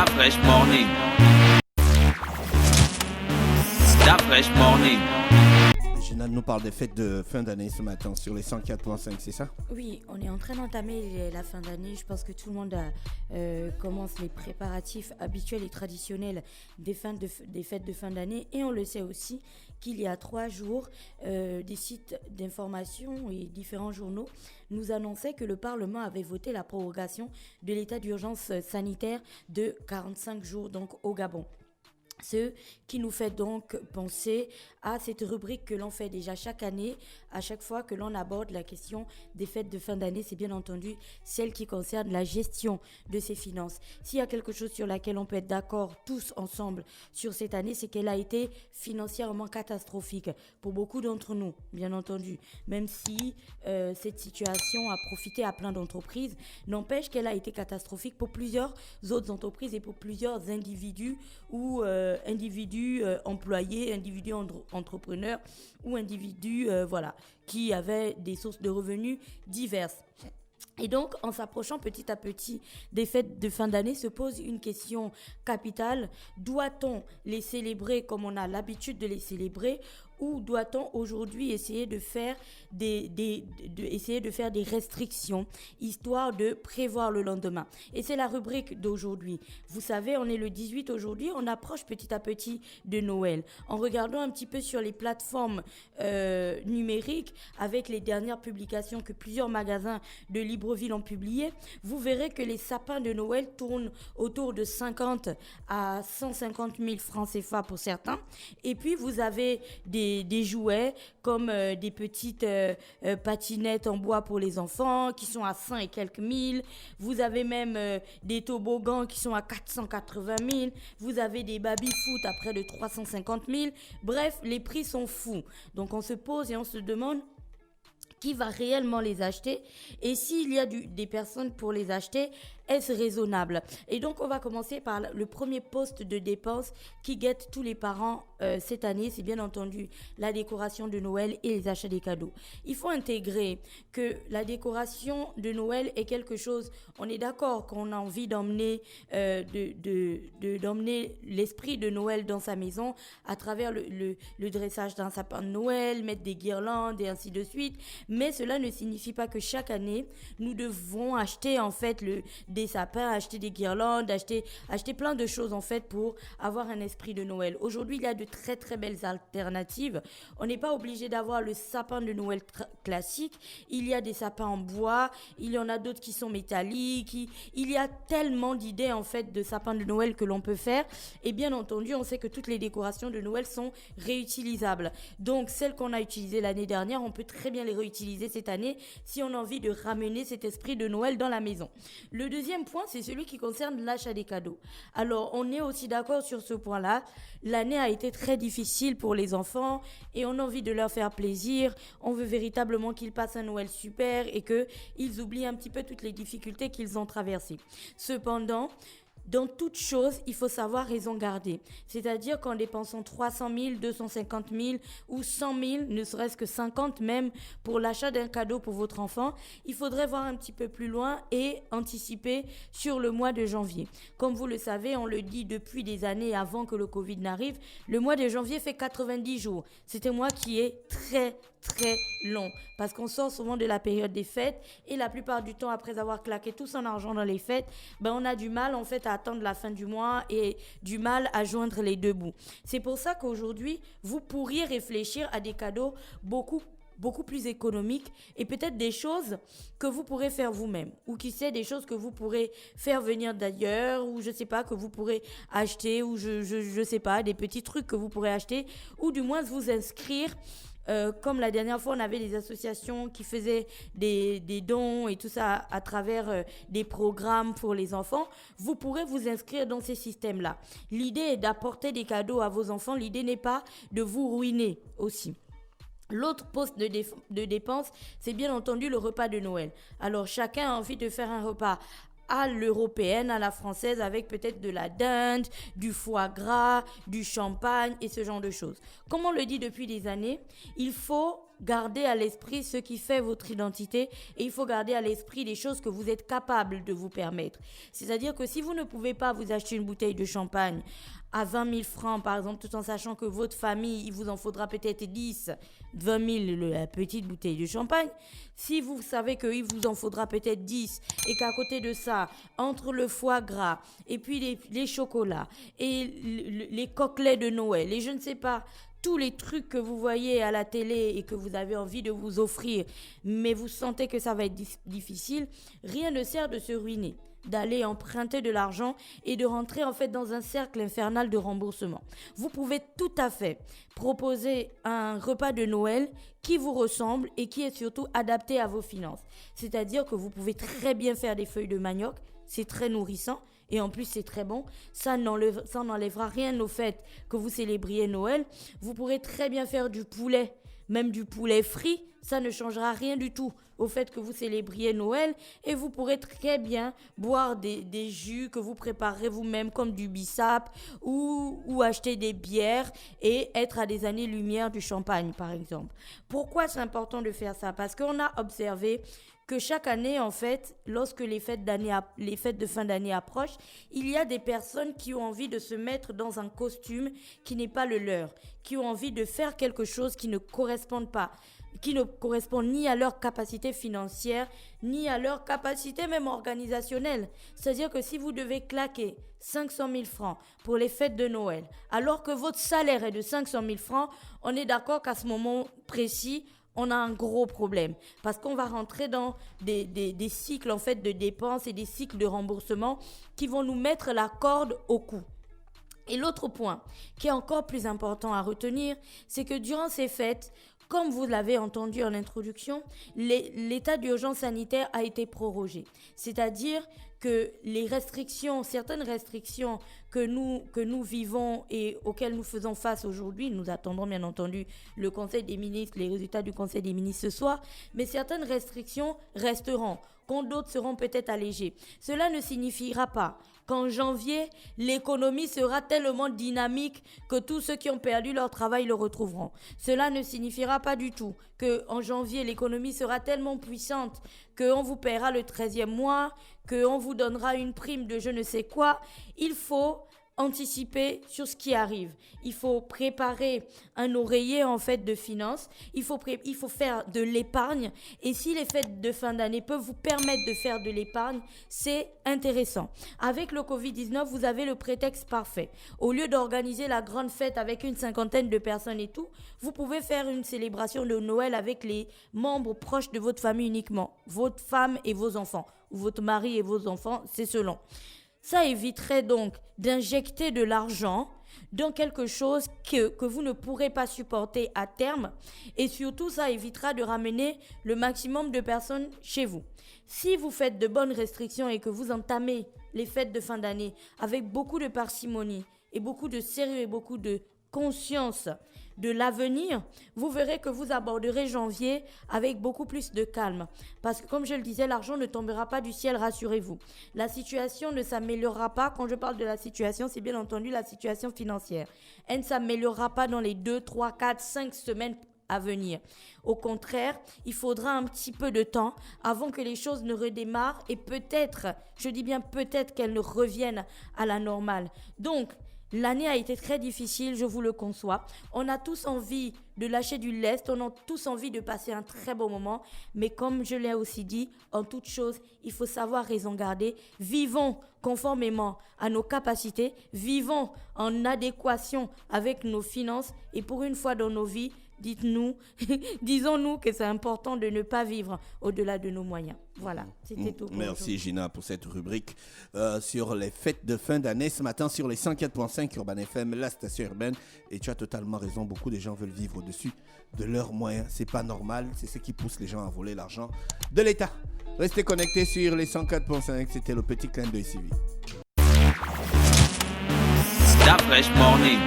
Fresh Morning. La Fresh Morning. Ginal nous parle des fêtes de fin d'année ce matin sur les 104.5, c'est ça? Oui, on est en train d'entamer la fin d'année. Je pense que tout le monde commence les préparatifs habituels et traditionnels des fêtes de fin d'année. Et on le sait aussi qu'il y a 3 jours, des sites d'information et différents journaux nous annonçaient que le Parlement avait voté la prorogation de l'état d'urgence sanitaire de 45 jours donc au Gabon. Ce qui nous fait donc penser à cette rubrique que l'on fait déjà chaque année, à chaque fois que l'on aborde la question des fêtes de fin d'année, c'est bien entendu celle qui concerne la gestion de ses finances. S'il y a quelque chose sur laquelle on peut être d'accord tous ensemble sur cette année, c'est qu'elle a été financièrement catastrophique pour beaucoup d'entre nous, bien entendu. Même si cette situation a profité à plein d'entreprises, n'empêche qu'elle a été catastrophique pour plusieurs autres entreprises et pour plusieurs individus ou individus employés, individus entrepreneurs ou individus qui avaient des sources de revenus diverses. Et donc, en s'approchant petit à petit des fêtes de fin d'année, se pose une question capitale. Doit-on les célébrer comme on a l'habitude de les célébrer ou doit-on aujourd'hui essayer de faire des restrictions, histoire de prévoir le lendemain? Et c'est la rubrique d'aujourd'hui. Vous savez, on est le 18 aujourd'hui, on approche petit à petit de Noël. En regardant un petit peu sur les plateformes numériques, avec les dernières publications que plusieurs magasins de Libreville ont publiées, vous verrez que les sapins de Noël tournent autour de 50 à 150 000 francs CFA pour certains. Et puis, vous avez des jouets comme des petites patinettes en bois pour les enfants qui sont à 100 et quelques mille. Vous avez même des toboggans qui sont à 480 000. Vous avez des baby-foot à près de 350 000. Bref, les prix sont fous. Donc on se pose et on se demande qui va réellement les acheter et s'il y a des personnes pour les acheter, est-ce raisonnable? Et donc, on va commencer par le premier poste de dépense qui guette tous les parents cette année. C'est bien entendu la décoration de Noël et les achats des cadeaux. Il faut intégrer que la décoration de Noël est quelque chose, on est d'accord qu'on a envie d'emmener d'emmener l'esprit de Noël dans sa maison à travers le dressage d'un sapin de Noël, mettre des guirlandes et ainsi de suite. Mais cela ne signifie pas que chaque année, nous devons acheter en fait des sapins, acheter des guirlandes, acheter plein de choses en fait pour avoir un esprit de Noël. Aujourd'hui, il y a de très très belles alternatives. On n'est pas obligé d'avoir le sapin de Noël classique. Il y a des sapins en bois, il y en a d'autres qui sont métalliques. Il y a tellement d'idées en fait de sapins de Noël que l'on peut faire. Et bien entendu, on sait que toutes les décorations de Noël sont réutilisables. Donc celles qu'on a utilisées l'année dernière, on peut très bien les réutiliser cette année si on a envie de ramener cet esprit de Noël dans la maison. Le deuxième point, c'est celui qui concerne l'achat des cadeaux. Alors, on est aussi d'accord sur ce point-là. L'année a été très difficile pour les enfants et on a envie de leur faire plaisir. On veut véritablement qu'ils passent un Noël super et qu'ils oublient un petit peu toutes les difficultés qu'ils ont traversées. Cependant, dans toute chose, il faut savoir raison garder. C'est-à-dire qu'en dépensant 300 000, 250 000 ou 100 000, ne serait-ce que 50 même, pour l'achat d'un cadeau pour votre enfant, il faudrait voir un petit peu plus loin et anticiper sur le mois de janvier. Comme vous le savez, on le dit depuis des années avant que le Covid n'arrive, le mois de janvier fait 90 jours. C'est un mois qui est très long parce qu'on sort souvent de la période des fêtes et la plupart du temps après avoir claqué tout son argent dans les fêtes, on a du mal en fait à attendre la fin du mois et du mal à joindre les deux bouts. C'est pour ça qu'aujourd'hui vous pourriez réfléchir à des cadeaux beaucoup plus économiques et peut-être des choses que vous pourrez faire vous-même ou qui sait des choses que vous pourrez faire venir d'ailleurs ou je sais pas que vous pourrez acheter ou je sais pas des petits trucs que vous pourrez acheter ou du moins vous inscrire. Comme la dernière fois, on avait des associations qui faisaient des dons et tout ça à travers des programmes pour les enfants. Vous pourrez vous inscrire dans ces systèmes-là. L'idée est d'apporter des cadeaux à vos enfants. L'idée n'est pas de vous ruiner aussi. L'autre poste de dépense, c'est bien entendu le repas de Noël. Alors, chacun a envie de faire un repas à l'européenne, à la française, avec peut-être de la dinde, du foie gras, du champagne et ce genre de choses. Comme on le dit depuis des années, il faut garder à l'esprit ce qui fait votre identité et il faut garder à l'esprit les choses que vous êtes capable de vous permettre. C'est-à-dire que si vous ne pouvez pas vous acheter une bouteille de champagne à 20 000 francs, par exemple, tout en sachant que votre famille, il vous en faudra peut-être 10, 20 000, la petite bouteille de champagne. Si vous savez qu'il vous en faudra peut-être 10 et qu'à côté de ça, entre le foie gras et puis les chocolats et les coquelets de Noël et je ne sais pas, tous les trucs que vous voyez à la télé et que vous avez envie de vous offrir, mais vous sentez que ça va être difficile, rien ne sert de se ruiner, d'aller emprunter de l'argent et de rentrer en fait dans un cercle infernal de remboursement. Vous pouvez tout à fait proposer un repas de Noël qui vous ressemble et qui est surtout adapté à vos finances. C'est-à-dire que vous pouvez très bien faire des feuilles de manioc, c'est très nourrissant. Et en plus, c'est très bon. Ça n'enlèvera rien au fait que vous célébriez Noël. Vous pourrez très bien faire du poulet, même du poulet frit. Ça ne changera rien du tout au fait que vous célébriez Noël. Et vous pourrez très bien boire des jus que vous préparerez vous-même, comme du bissap, ou acheter des bières et être à des années-lumière du champagne, par exemple. Pourquoi c'est important de faire ça? Parce qu'on a observé que chaque année, en fait, lorsque les fêtes de fin d'année approchent, il y a des personnes qui ont envie de se mettre dans un costume qui n'est pas le leur, qui ont envie de faire quelque chose qui ne correspond ni à leur capacité financière, ni à leur capacité même organisationnelle. C'est-à-dire que si vous devez claquer 500 000 francs pour les fêtes de Noël, alors que votre salaire est de 500 000 francs, on est d'accord qu'à ce moment précis, on a un gros problème parce qu'on va rentrer dans des cycles en fait de dépenses et des cycles de remboursement qui vont nous mettre la corde au cou. Et l'autre point qui est encore plus important à retenir, c'est que durant ces fêtes, comme vous l'avez entendu en introduction, l'état d'urgence sanitaire a été prorogé. C'est-à-dire que certaines restrictions que nous vivons et auxquelles nous faisons face aujourd'hui, nous attendons bien entendu le Conseil des ministres, les résultats du Conseil des ministres ce soir, mais certaines restrictions resteront, quand d'autres seront peut-être allégées. Cela ne signifiera pas qu'en janvier, l'économie sera tellement dynamique que tous ceux qui ont perdu leur travail le retrouveront. Cela ne signifiera pas du tout qu'en janvier, l'économie sera tellement puissante qu'on vous paiera le 13e mois, qu'on vous donnera une prime de je ne sais quoi. Il faut anticiper sur ce qui arrive. Il faut préparer un oreiller en fait de finances. Il faut faire de l'épargne. Et si les fêtes de fin d'année peuvent vous permettre de faire de l'épargne, c'est intéressant. Avec le Covid-19, vous avez le prétexte parfait. Au lieu d'organiser la grande fête avec une 50aine de personnes et tout, vous pouvez faire une célébration de Noël avec les membres proches de votre famille uniquement. Votre femme et vos enfants. Ou votre mari et vos enfants, c'est selon. Ça éviterait donc d'injecter de l'argent dans quelque chose que vous ne pourrez pas supporter à terme. Et surtout, ça évitera de ramener le maximum de personnes chez vous. Si vous faites de bonnes restrictions et que vous entamez les fêtes de fin d'année avec beaucoup de parcimonie et beaucoup de sérieux et beaucoup de conscience de l'avenir, vous verrez que vous aborderez janvier avec beaucoup plus de calme. Parce que comme je le disais, l'argent ne tombera pas du ciel, rassurez-vous. La situation ne s'améliorera pas. Quand je parle de la situation, c'est bien entendu la situation financière. Elle ne s'améliorera pas dans les 2, 3, 4, 5 semaines à venir. Au contraire, il faudra un petit peu de temps avant que les choses ne redémarrent et peut-être, je dis bien peut-être qu'elles ne reviennent à la normale. Donc, l'année a été très difficile, je vous le conçois. On a tous envie de lâcher du lest, on a tous envie de passer un très bon moment. Mais comme je l'ai aussi dit, en toute chose, il faut savoir raison garder. Vivons conformément à nos capacités, vivons en adéquation avec nos finances et pour une fois dans nos vies, disons-nous que c'est important de ne pas vivre au-delà de nos moyens. Voilà, c'était tout. Merci Gina pour cette rubrique sur les fêtes de fin d'année ce matin sur les 104.5 Urban FM, la station urbaine. Et tu as totalement raison, beaucoup de gens veulent vivre au-dessus de leurs moyens. C'est pas normal, c'est ce qui pousse les gens à voler l'argent de l'État. Restez connectés sur les 104.5, c'était le petit clin d'œil civique. Stop Fresh Morning.